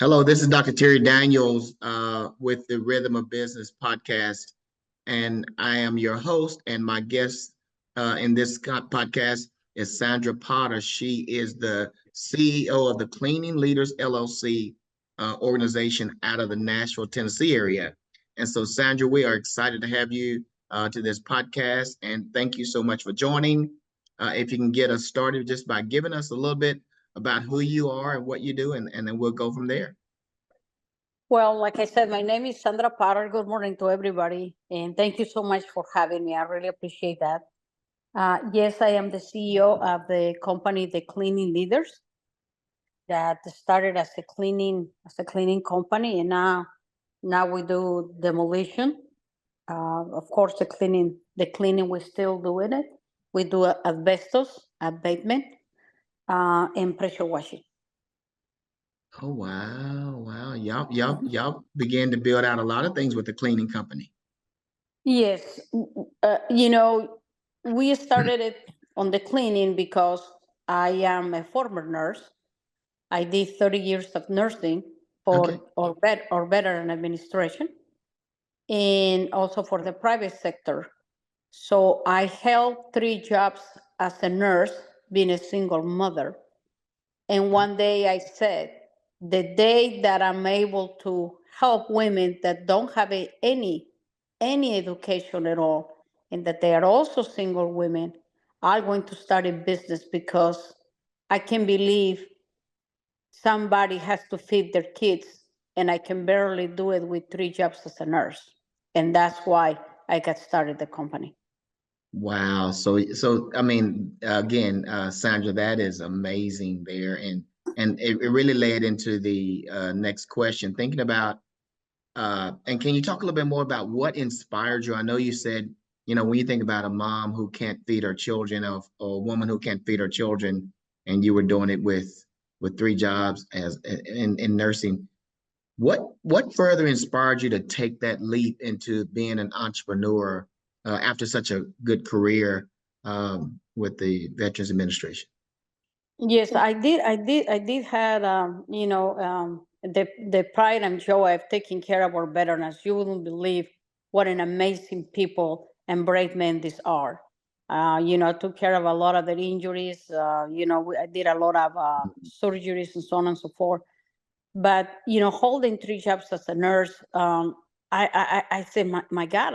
Hello, this is Dr. Terry Daniels with the Rhythm of Business podcast, and I am your host. And my guest in this podcast is Sandra Potter. She is the CEO of the Cleaning Leaders LLC organization out of the Nashville, Tennessee area. And so, Sandra, we are excited to have you to this podcast, and thank you so much for joining. If you can get us started just by giving us a little bit about who you are and what you do, and then we'll go from there. Well, like I said, my name is Sandra Potter. Good morning to everybody. And thank you so much for having me. I really appreciate that. Yes, I am the CEO of the company, The Cleaning Leaders, that started as a cleaning company. And now we do demolition. Of course, the cleaning, we're still doing it. We do asbestos, abatement, and pressure washing. Oh wow. Y'all began to build out a lot of things with the cleaning company. Yes, we started it on the cleaning because I am a former nurse. I did 30 years of nursing Okay. or better in administration, and also for the private sector. So I held 3 jobs as a nurse, being a single mother. And one day I said, the day that I'm able to help women that don't have any education at all, and that they are also single women, are going to start a business because I can believe somebody has to feed their kids, and I can barely do it with 3 jobs as a nurse. And that's why I got started the company. Wow. So I mean, again, Sandra, that is amazing there, and it really led into the next question. Thinking about and can you talk a little bit more about what inspired you? I know you said, when you think about a mom who can't feed her children, or a woman who can't feed her children, and you were doing it with 3 jobs as in nursing. What further inspired you to take that leap into being an entrepreneur after such a good career with the Veterans Administration? Yes, I did had the pride and joy of taking care of our veterans. You wouldn't believe what an amazing people and brave men these are. I took care of a lot of their injuries. I did a lot of surgeries and so on and so forth. But holding 3 jobs as a nurse, I say, my God,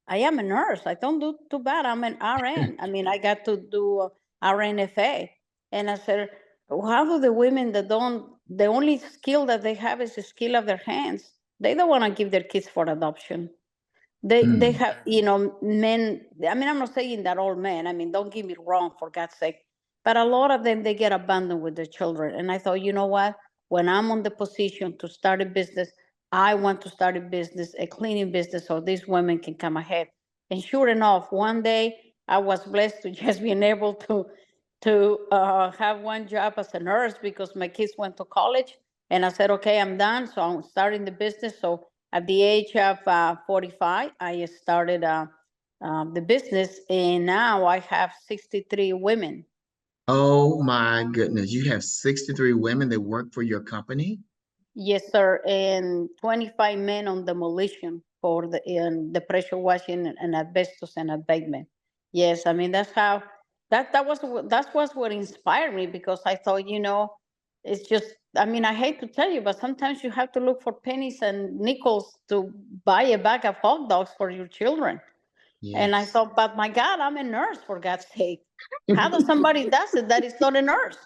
I am a nurse. I don't do too bad. I'm an RN. I mean, I got to do RNFA, and I said, how do the women that don't, the only skill that they have is the skill of their hands. They don't want to give their kids for adoption. They Mm. have, men. I mean, I'm not saying that all men. I mean, don't get me wrong, for God's sake. But a lot of them, they get abandoned with their children. And I thought, you know what? When I'm on the position to start a business, I want to start a business, a cleaning business, so these women can come ahead. And sure enough, one day I was blessed to just being able to have one job as a nurse because my kids went to college. And I said, okay, I'm done. So I'm starting the business. So at the age of 45, I started the business, and now I have 63 women. Oh my goodness, you have 63 women that work for your company? Yes, sir, and 25 men on demolition for the pressure washing and asbestos and abatement. Yes, I mean that was what inspired me, because I thought, it's just, I mean, I hate to tell you, but sometimes you have to look for pennies and nickels to buy a bag of hot dogs for your children. And I Yes. thought, but my God, I'm a nurse, for God's sake. How does somebody does it that is not a nurse?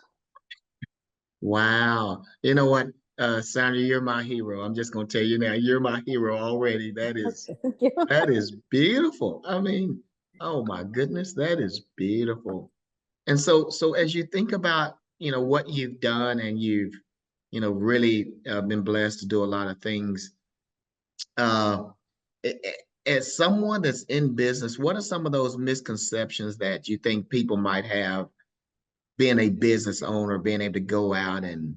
Wow. You know what, Sandra, you're my hero. I'm just gonna tell you now, you're my hero already. That is beautiful. I mean, oh my goodness, that is beautiful. And so as you think about, what you've done, and you've, really been blessed to do a lot of things. Uh, as someone that's in business, what are some of those misconceptions that you think people might have being a business owner, being able to go out and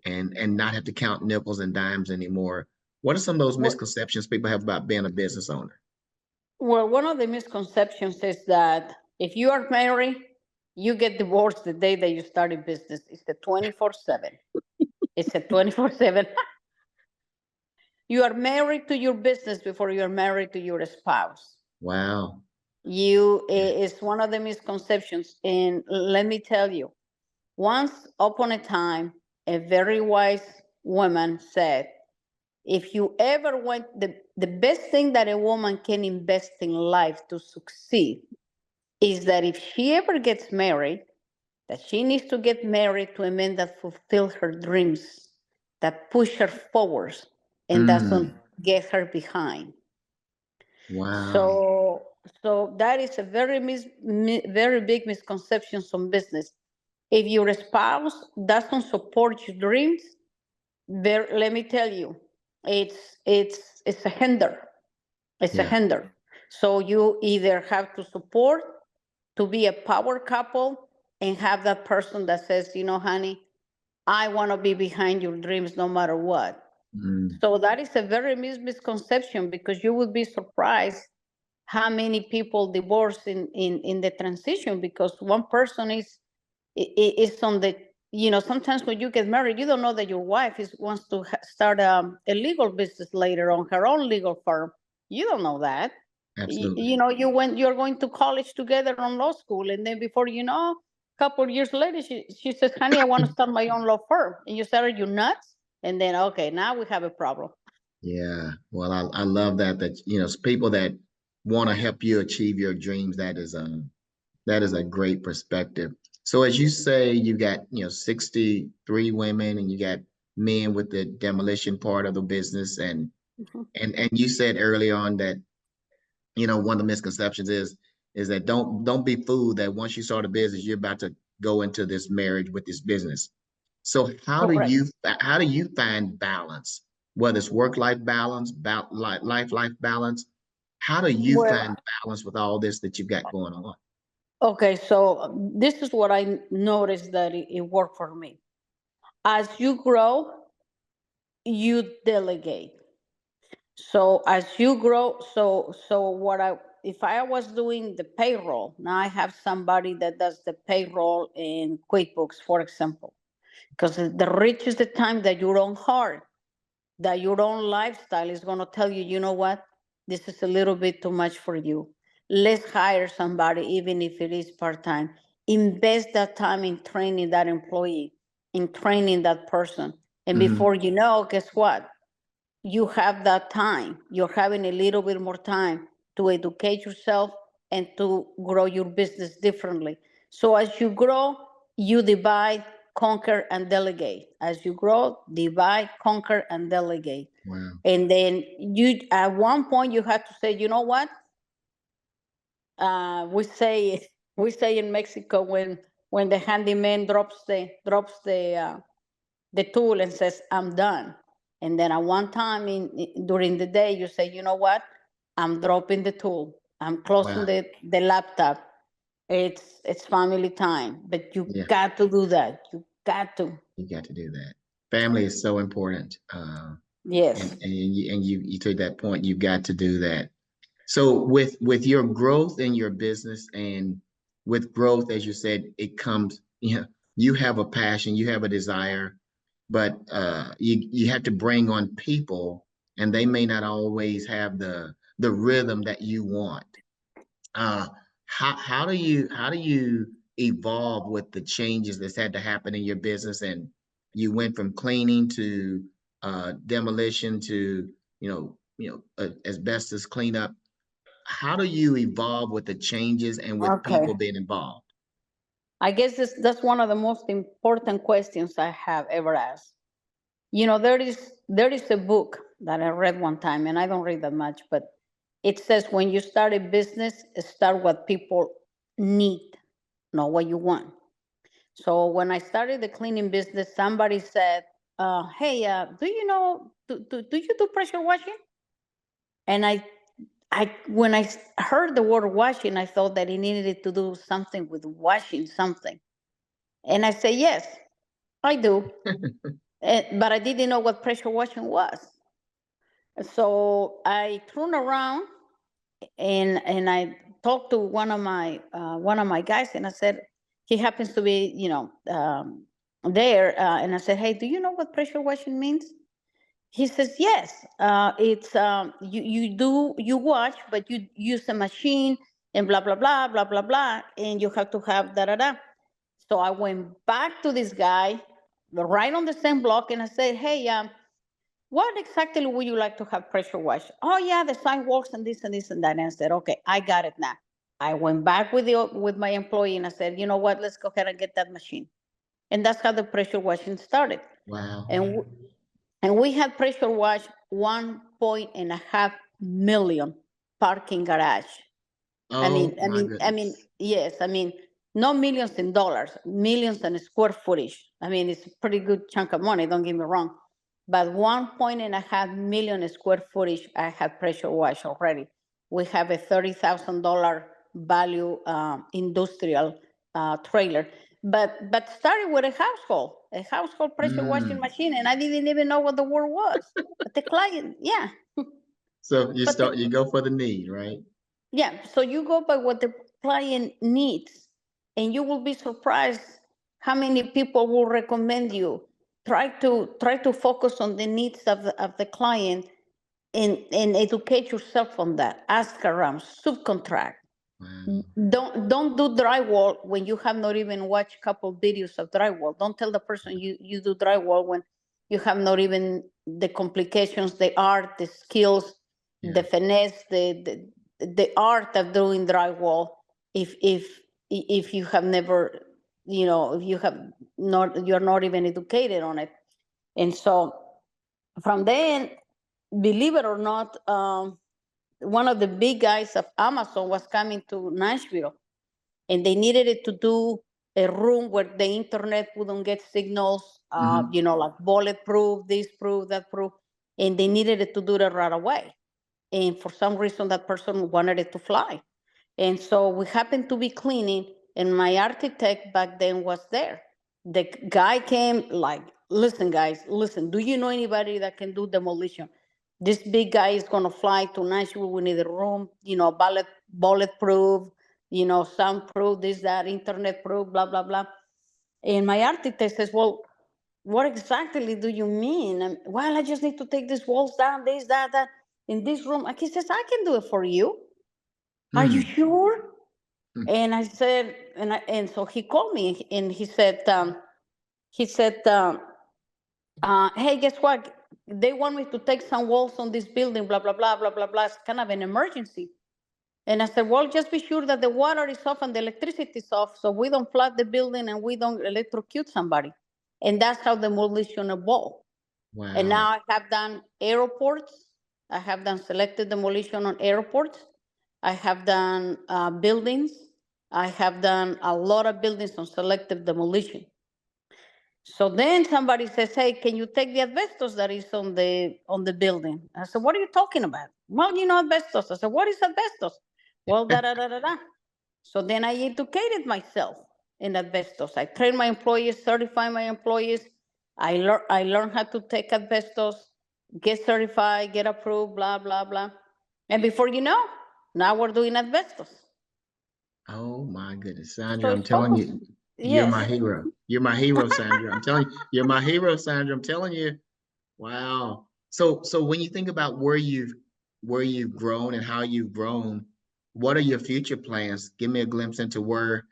not have to count nickels and dimes anymore? What are some of those Well, misconceptions people have about being a business owner? well, one of the misconceptions is that if you are married, you get divorced the day that you start a business. It's the 24/7. It's a 24/7. You are married to your business before you are married to your spouse. Wow. It's one of the misconceptions. And let me tell you, once upon a time, a very wise woman said, if you ever want the best thing that a woman can invest in life to succeed is that if she ever gets married, that she needs to get married to a man that fulfills her dreams, that push her forward and doesn't get her behind. Wow. So that is a very big misconception on business. If your spouse doesn't support your dreams, let me tell you, it's a hinder. It's a Yeah. hinder. So you either have to support to be a power couple and have that person that says, honey, I want to be behind your dreams no matter what. So that is a very misconception, because you would be surprised how many people divorce in the transition, because one person is on the, sometimes when you get married, you don't know that your wife wants to start a legal business later on, her own legal firm. You don't know that. Absolutely. You're going to college together on law school, and then before you know, a couple of years later, she says, honey, I want to start my own law firm. And you say, are you nuts? And then, okay, now we have a problem. Yeah. Well, I love that, people that want to help you achieve your dreams, that is a great perspective. So as you say, you got, 63 women, and you got men with the demolition part of the business. And you said early on that, one of the misconceptions is that don't be fooled that once you start a business, you're about to go into this marriage with this business. So how do Correct. you find balance, whether it's work-life balance, life balance? How do you Well, find balance with all this that you've got going on? okay, so this is what I noticed that it worked for me. As you grow, you delegate. So as you grow, so what I if I was doing the payroll, now I have somebody that does the payroll in QuickBooks, for example, because the rich is the time that your own heart, that your own lifestyle is going to tell you, you know what, this is a little bit too much for you. Let's hire somebody, even if it is part time. Invest that time in training that employee, in training that person, and before you know, guess what? You have that time. You're having a little bit more time to educate yourself and to grow your business differently. So as you grow, you divide, conquer, and delegate. As you grow, divide, conquer, and delegate. Wow. And then you, at one point, you have to say, you know what? We say in Mexico, when the handyman drops the tool and says, I'm done. And then at one time during the day, you say, you know what? I'm dropping the tool. I'm closing Wow. the laptop. It's family time. But you Yeah, got to do that. You got to. you got to do that. Family is so important. Yes. And you took that point, you've got to do that. So with your growth in your business, and with growth, as you said, it comes, you have a passion, you have a desire, but you have to bring on people, and they may not always have the rhythm that you want. Uh, how do you evolve with the changes that's had to happen in your business? And you went from cleaning to demolition to asbestos cleanup. How do you evolve with the changes and with people Okay. being involved? I guess that's one of the most important questions I have ever asked. There is a book that I read one time, and I don't read that much, but it says when you start a business, start what people need, not what you want. So when I started the cleaning business, somebody said, "Hey, do you do pressure washing?" And when I heard the word washing, I thought that he needed to do something with washing something, and I said, "Yes, I do," but I didn't know what pressure washing was. So I turned around and I talked to one of my guys, and I said, he happens to be there, and I said, "Hey, do you know what pressure washing means?" He says, "Yes, it's you wash, but you use a machine and blah blah blah blah blah blah, and you have to have da da da." So I went back to this guy, right on the same block, and I said, "Hey, what exactly would you like to have pressure wash?" "Oh yeah, the sidewalks and this and this and that." And I said, "Okay, I got it now." I went back with my employee and I said, "You know what? Let's go ahead and get that machine." And that's how the pressure washing started. Wow. And we had pressure wash 1.5 million parking garage. Oh my I mean, goodness. yes, I mean, no millions in dollars, millions in square footage. I mean, it's a pretty good chunk of money, don't get me wrong. But 1.5 million square footage, I had pressure wash already. We have a $30,000 value industrial trailer. But started with a household pressure washing Mm. machine, and I didn't even know what the word was. But the client, yeah. So But the, you go for the need, right? yeah, so you go by what the client needs, and you will be surprised how many people will recommend you. Try to focus on the needs of the client and educate yourself on that. Ask around, subcontract. Wow. Don't do drywall when you have not even watched a couple videos of drywall. Don't tell the person you do drywall when you have not even the complications, the art, the skills, Yeah. the finesse, the art of doing drywall. If you have never, if you have not, you're not even educated on it. And so from then, believe it or not, one of the big guys of Amazon was coming to Nashville, and they needed it to do a room where the internet wouldn't get signals, Hmm. like bulletproof, this proof, that proof, and they needed it to do that right away. And for some reason, that person wanted it to fly. And so we happened to be cleaning, and my architect back then was there. The guy came like, "Listen, guys, listen, do you know anybody that can do demolition? This big guy is going to fly to Nashville. We need a room, bulletproof, soundproof, this, that, internet proof, blah, blah, blah." And my architect says, "Well, what exactly do you mean?" "Well, I just need to take these walls down, this, that, that, in this room." And he says, "I can do it for you. Are you Hmm. sure?" And I said, and so he called me and he said, "Hey, guess what? They want me to take some walls on this building, blah, blah, blah, blah, blah, blah. It's kind of an emergency." And I said, "Well, just be sure that the water is off and the electricity is off so we don't flood the building and we don't electrocute somebody." And that's how demolition evolved. And now Wow. I have done airports. I have done selected demolition on airports. I have done buildings. I have done a lot of buildings on selective demolition. So then somebody says, "Hey, can you take the asbestos that is on the building?" I said, "What are you talking about?" "Well, asbestos." I said, "What is asbestos?" "Well, da da da da da." So then I educated myself in asbestos. I trained my employees, certify my employees. I learned how to take asbestos, get certified, get approved, blah, blah, blah. And before you know, now we're doing asbestos. Oh my goodness, So Sandra, I'm it's telling focused. you, you're my Yes. hero. You're my hero, Sandra. I'm telling you, you're my hero, Sandra. I'm telling you. Wow. So when you think about where you've grown and how you've grown, what are your future plans? Give me a glimpse into where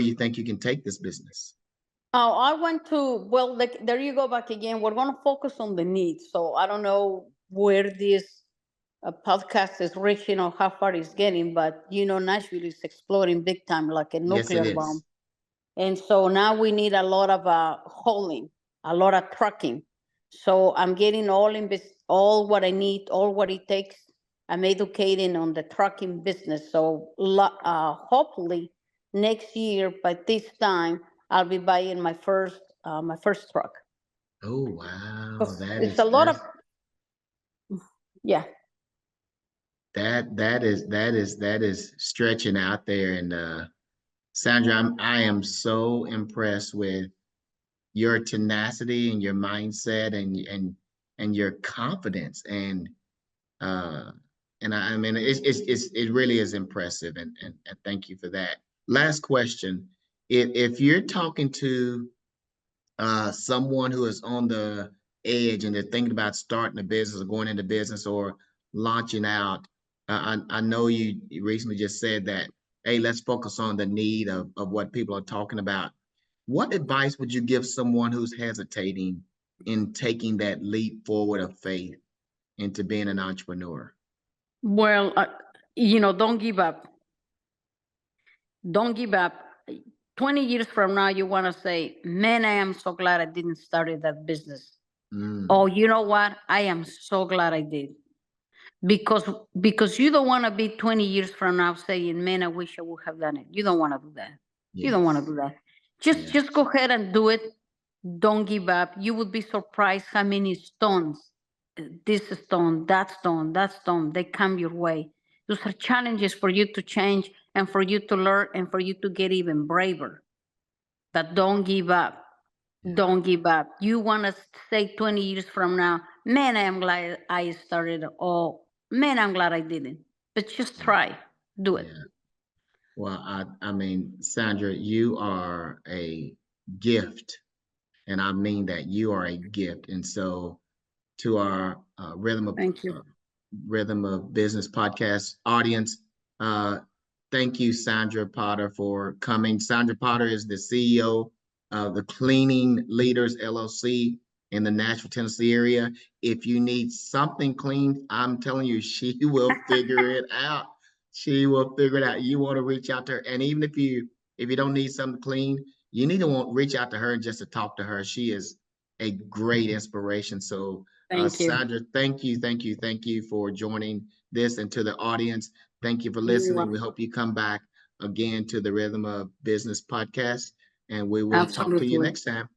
you think you can take this business. Oh, I want to, well, there you go back again. We're going to focus on the needs. So I don't know where this podcast is reaching or how far it's getting, but Nashville is exploding big time like a Yes, it nuclear bomb. is. And so now we need a lot of hauling, a lot of trucking. So I'm getting all what I need, all what it takes. I'm educating on the trucking business. So hopefully next year by this time I'll be buying my first truck. Oh wow, 'Cause it's a lot of, yeah. that is stretching out there. And Sandra, I am so impressed with your tenacity and your mindset and your confidence uh I mean it really is impressive and thank you for that. Last question. If you're talking to someone who is on the edge and they're thinking about starting a business or going into business or launching out, I know you recently just said that, hey, let's focus on the need of what people are talking about. What advice would you give someone who's hesitating in taking that leap forward of faith into being an entrepreneur? Well, don't give up. Don't give up. 20 years from now, you want to say, man, I am so glad I didn't start that business. Oh, you know what? I am so glad I did. Because you don't want to be 20 years from now saying, man, I wish I would have done it. You don't want to do that. Yes. You don't want to do that. Just go ahead and do it. Don't give up. You would be surprised how many stones, this stone, that stone, that stone, they come your way. Those are challenges for you to change and for you to learn and for you to get even braver. But don't give up. Don't give up. You want to say 20 years from now, man, I am glad I started. Oh, man, I'm glad I didn't. But just try. Do it. Yeah. Well, I mean, Sandra, you are a gift, and I mean that you are a gift. And so, to our Thank you. Rhythm of Business podcast audience, thank you, Sandra Potter, for coming. Sandra Potter is the CEO of the Cleaning Leaders LLC in the Nashville, Tennessee area. If you need something clean, I'm telling you, she will figure it out. She will figure it out. You want to reach out to her, and even if you don't need something clean, you need to reach out to her and just to talk to her. She is a great inspiration. So, Thank you. Sandra, thank you for joining this, and to the audience, thank you for You're listening. welcome. We hope you come back again to the Rhythm of Business podcast, and we will talk to you Absolutely. next time.